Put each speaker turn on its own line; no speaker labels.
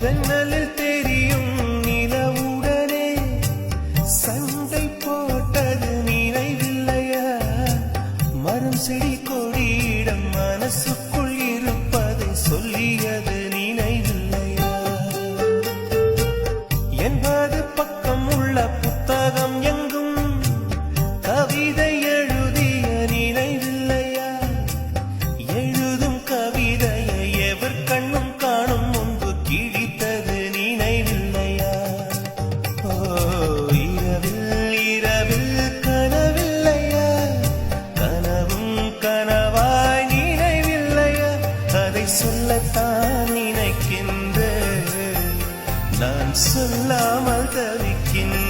ஜன்னலில் தெரியும் நிலவுடனே சண்டை போட்டது நினைவில்லையா? மரம் செடி கொடியிடம் மனசுக்குள் இருப்பதை சொல்லியது நினைவில்லையா? 80 பக்கம் உள்ள புத்தகம் எங்கும் கவிதை எழுதிய நினைவில்லையா? எழுதும் கவிதையை எவர் கண்ணும் காணும் முன்பு கிழித்தது நினைவில்லையா? ஓ இரவில் இரவில் கனவில்லையா? கனவும் கனவாய் நினைவில்லையா? அதை சொல்லத்தான் நினைக்கின்ற நான் சொல்லாமல் தவிக்கின்ற